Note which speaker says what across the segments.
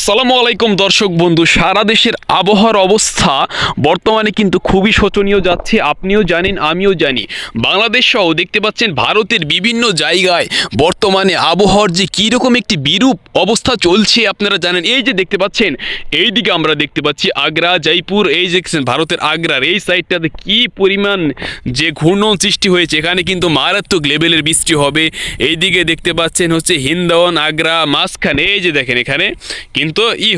Speaker 1: আসসালামু আলাইকুম দর্শক বন্ধু, সারা দেশের আবহাওয়ার অবস্থা বর্তমানে কিন্তু খুবই শোচনীয় যাচ্ছে। আপনিও জানেন, আমিও জানি। বাংলাদেশ সহ দেখতে পাচ্ছেন ভারতের বিভিন্ন জায়গায় বর্তমানে আবহাওয়ার যে কীরকম একটি বিরূপ অবস্থা চলছে আপনারা জানেন। এই যে দেখতে পাচ্ছেন, এইদিকে আমরা দেখতে পাচ্ছি আগ্রা, জয়পুর, এই যে ভারতের আগ্রার এই সাইডটাতে কি পরিমাণ যে ঘূর্ণন সৃষ্টি হয়েছে, এখানে কিন্তু মারাত্মক লেভেলের বৃষ্টি হবে। এইদিকে দেখতে পাচ্ছেন হচ্ছে হিন্দওয়ান, আগ্রা মাঝখানে এই যে দেখেন এখানে কিন্তু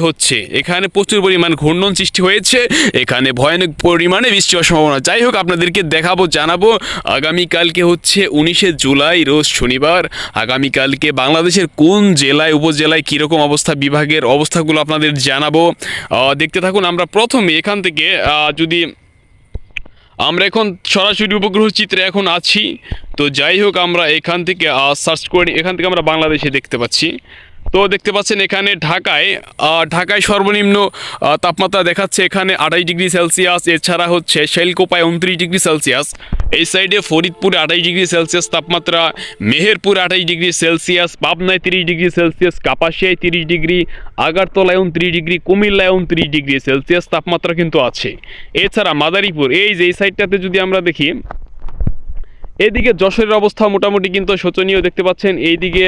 Speaker 1: হচ্ছে, এখানে প্রচুর পরিমাণ ঘূর্ণন সৃষ্টি হয়েছে, এখানে ভয়ানক পরিমাণে বৃষ্টি হওয়ার সম্ভাবনা। যাই হোক, আপনাদেরকে দেখাবো, জানাবো আগামীকালকে হচ্ছে 19শে জুলাই রোজ শনিবার। আগামীকালকে বাংলাদেশের কোন জেলায় উপজেলায় কীরকম অবস্থা, বিভাগের অবস্থাগুলো আপনাদের জানাবো। দেখতে থাকুন। আমরা প্রথমে এখান থেকে যদি আমরা এখন সরাসরি উপগ্রহ চিত্রে এখন আছি, তো যাই হোক আমরা এখান থেকে সার্চ করে এখান থেকে আমরা বাংলাদেশে দেখতে পাচ্ছি। তো দেখতে পাচ্ছেন এখানে ঢাকায় সর্বনিম্ন তাপমাত্রা দেখাচ্ছে এখানে 28 ডিগ্রি সেলসিয়াস। এছাড়া হচ্ছে শেলকোপায় 29 ডিগ্রি সেলসিয়াস। এই সাইডে ফরিদপুরে 28 ডিগ্রি সেলসিয়াস তাপমাত্রা, মেহেরপুরে 28 ডিগ্রি সেলসিয়াস, পাবনায় 30 ডিগ্রি সেলসিয়াস, কাপাসিয়ায় 30 ডিগ্রি, আগারতলায় 29 ডিগ্রি, কুমিল্লায় 29 ডিগ্রি সেলসিয়াস তাপমাত্রা কিন্তু আছে। এছাড়া মাদারীপুর এই যে এই সাইডটাতে যদি আমরা দেখি, এদিকে যশোরের অবস্থা মোটামুটি কিন্তু শোচনীয় দেখতে পাচ্ছেন। এইদিকে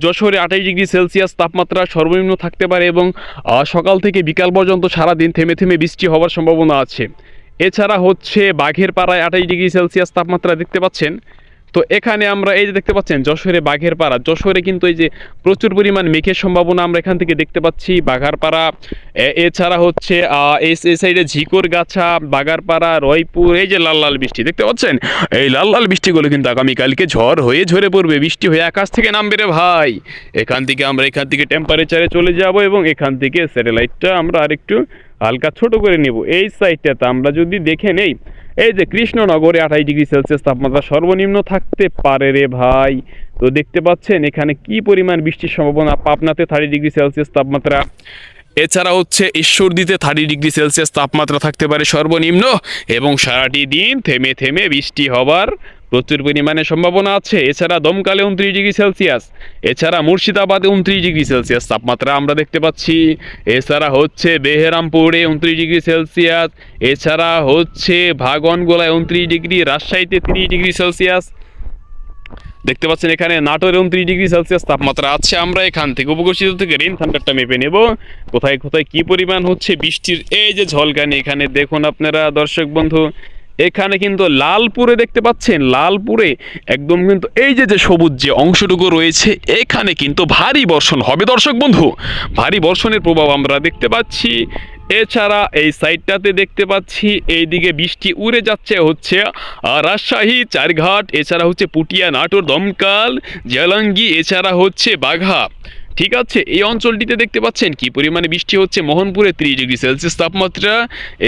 Speaker 1: যশোরে 28 ডিগ্রি সেলসিয়াস তাপমাত্রা সর্বনিম্ন থাকতে পারে এবং সকাল থেকে বিকাল পর্যন্ত সারাদিন থেমে থেমে বৃষ্টি হওয়ার সম্ভাবনা আছে। এছাড়া হচ্ছে বাঘের পাড়ায় 28 ডিগ্রি সেলসিয়াস তাপমাত্রা দেখতে পাচ্ছেন। তো এখানে আমরা এই যে দেখতে পাচ্ছেন যশোরে বাঘের পাড়া, যশোরে কিন্তু এই যে প্রচুর পরিমাণ মেঘের সম্ভাবনা আমরা এখান থেকে দেখতে পাচ্ছি। বাঘারপাড়া, এছাড়া হচ্ছে এই সাইডে ঝিকরগাছা, বাগারপাড়া, রয়পুর, এই যে লাল লাল বৃষ্টি দেখতে পাচ্ছেন, এই লাল লাল বৃষ্টিগুলো কিন্তু আগামীকালকে ঝড় হয়ে ঝরে পড়বে, বৃষ্টি হয়ে আকাশ থেকে নামবে রে ভাই। এখান থেকে টেম্পারেচারে চলে যাব এবং এখান থেকে স্যাটেলাইটটা আমরা আরেকটু হালকা ছোট করে নেব। এই সাইডটাতে আমরা যদি দেখে নেই, এই যে কৃষ্ণনগরে 28 ডিগ্রি সেলসিয়াস তাপমাত্রা সর্বনিম্ন থাকতে পারে রে ভাই। তো দেখতে পাচ্ছেন এখানে কি পরিমাণ বৃষ্টির সম্ভাবনা। পাবনাতে 30 ডিগ্রি সেলসিয়াস তাপমাত্রা। এছাড়া হচ্ছে ঈশ্বরদীতে 30 ডিগ্রি সেলসিয়াস তাপমাত্রা থাকতে পারে সর্বনিম্ন এবং সারাটি দিন থেমে থেমে বৃষ্টি হবার প্রচুর পরিমাণে সম্ভাবনা আছে। এছাড়া দমকালে 29 ডিগ্রি সেলসিয়াস, এছাড়া মুর্শিদাবাদে 29 ডিগ্রি সেলসিয়াস তাপমাত্রা আমরা দেখতে পাচ্ছি। এছাড়া হচ্ছে বেহেরামপুরে 29 ডিগ্রি সেলসিয়াস, এছাড়া হচ্ছে ভাগনগোলায় 29 ডিগ্রি, রাজশাহীতে 30 ডিগ্রি সেলসিয়াস দেখতে পাচ্ছেন। এখানে নাটোরে 29 ডিগ্রি সেলসিয়াস তাপমাত্রা আছে। আমরা এখান থেকে উপগ্রহ থেকে রেইন থান্ডারটা মেপে নেব, কোথায় কোথায় কি পরিমাণ হচ্ছে বৃষ্টির এই যে ঝলকানি। এখানে দেখুন আপনারা দর্শক বন্ধু, এখানে কিন্তু লালপুরে দেখতে পাচ্ছেন, লালপুরে একদম কিন্তু এই যে সবুজ যে অংশটুকু রয়েছে, এখানে কিন্তু ভারী বর্ষণ হবে দর্শক বন্ধু, ভারী বর্ষণের প্রভাব আমরা দেখতে পাচ্ছি। এছাড়া এই সাইডটাতে দেখতে পাচ্ছি এইদিকে বৃষ্টি উড়ে যাচ্ছে হচ্ছে রাজশাহী, চারঘাট, এছাড়া হচ্ছে পুটিয়া, নাটোর, দমকাল, জালাঙ্গি, এছাড়া হচ্ছে বাঘা। ঠিক আছে, এই অঞ্চলটিতে দেখতে পাচ্ছেন কি পরিমাণে বৃষ্টি হচ্ছে। মোহনপুরে 30 ডিগ্রি সেলসিয়াস তাপমাত্রা,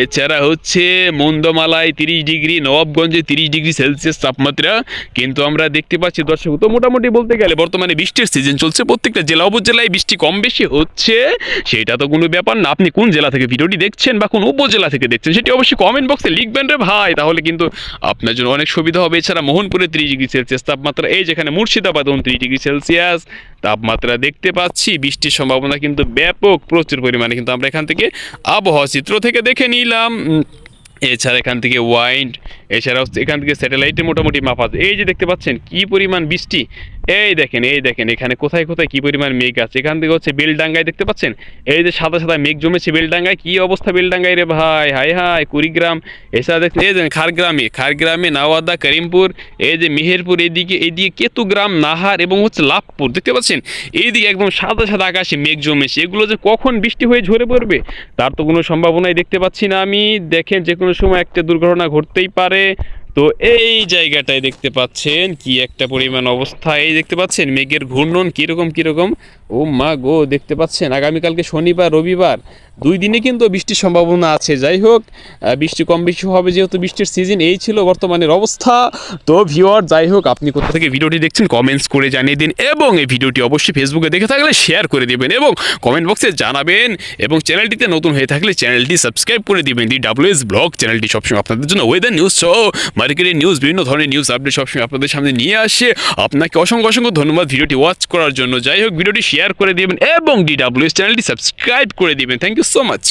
Speaker 1: এছাড়া হচ্ছে মন্দমালায় 30 ডিগ্রি, নবাবগঞ্জে 30 ডিগ্রি সেলসিয়াস তাপমাত্রা কিন্তু আমরা দেখতে পাচ্ছি দর্শক। তো মোটামুটি বলতে গেলে বর্তমানে বৃষ্টির সিজন চলছে, প্রত্যেকটা জেলা উপজেলায় বৃষ্টি কম বেশি হচ্ছে, সেটা তো কোনো ব্যাপার না। আপনি কোন জেলা থেকে ভিডিওটি দেখছেন বা কোন উপজেলা থেকে দেখছেন সেটি অবশ্যই কমেন্ট বক্সে লিখবেন রে ভাই, তাহলে কিন্তু আপনার জন্য অনেক সুবিধা হবে। এছাড়া মোহনপুরে 30 ডিগ্রি সেলসিয়াস তাপমাত্রা, এই যেখানে মুর্শিদাবাদ 29 ডিগ্রি সেলসিয়াস তাপমাত্রা দেখতে পাচ্ছি। বৃষ্টির সম্ভাবনা কিন্তু ব্যাপক প্রচুর পরিমাণে কিন্তু আমরা এখান থেকে আবহাওয়া চিত্র থেকে দেখে নিলাম। এছাড়া এখান থেকে ওয়াইন্ড, এছাড়া এখান থেকে স্যাটেলাইটে মোটামুটি মাপা যায়। এই যে দেখতে পাচ্ছেন কি পরিমাণ বৃষ্টি, এই দেখেন এখানে কোথায় কোথায় কি পরিমাণ মেঘ আছে। এখান থেকে হচ্ছে বেলডাঙ্গায় দেখতে পাচ্ছেন এই যে সাদা সাদা মেঘ জমেছে বেলডাঙ্গায়। কি অবস্থা বেলডাঙ্গায় রে ভাই, হাই হাই, কুড়িগ্রাম। এছাড়া দেখছেন এই যে খারগ্রামে নাওয়াদা, করিমপুর, এই যে মেহেরপুর, এইদিকে কেতুগ্রাম, নাহার এবং হচ্ছে লাভপুর দেখতে পাচ্ছেন এইদিকে একদম সাদা সাদা আকাশে মেঘ জমেছে। এগুলো যে কখন বৃষ্টি হয়ে ঝরে পড়বে তার তো কোনো সম্ভাবনাই দেখতে পাচ্ছি না আমি। দেখেন যে কোনো সময় একটা দুর্ঘটনা ঘটতেই পারে। তো এই জায়গাটায় দেখতে পাচ্ছেন কি একটা পরিমাণ অবস্থা, এই দেখতে পাচ্ছেন মেঘের ঘূর্ণন কীরকম। ও মা গো, দেখতে পাচ্ছেন আগামীকালকে শনিবার রবিবার 2 দিনে কিন্তু বৃষ্টির সম্ভাবনা আছে। যাই হোক, বৃষ্টি কম বেশি হবে যেহেতু বৃষ্টির সিজন, এই ছিল বর্তমানের অবস্থা। তো ভিউয়ার, যাই হোক আপনি কোথা থেকে ভিডিওটি দেখছেন কমেন্টস করে জানিয়ে দিন এবং এই ভিডিওটি অবশ্যই ফেসবুকে দেখে থাকলে শেয়ার করে দেবেন এবং কমেন্ট বক্সে জানাবেন এবং চ্যানেলটিতে নতুন হয়ে থাকলে চ্যানেলটি সাবস্ক্রাইব করে দিবেন। DWS ব্লগ চ্যানেলটি সবসময় আপনাদের জন্য ওয়েদার নিউজ সহ মার্কেটের নিউজ, বিভিন্ন ধরনের নিউজ আপডেট সবসময় আপনাদের সামনে নিয়ে আসে। আপনাকে অসংখ্য ধন্যবাদ ভিডিওটি ওয়াচ করার জন্য। যাই হোক, ভিডিওটি শেয়ার শেয়ার করে দিবেন এবং DWS চ্যানেলটি সাবস্ক্রাইব করে দিবেন। Thank you so much.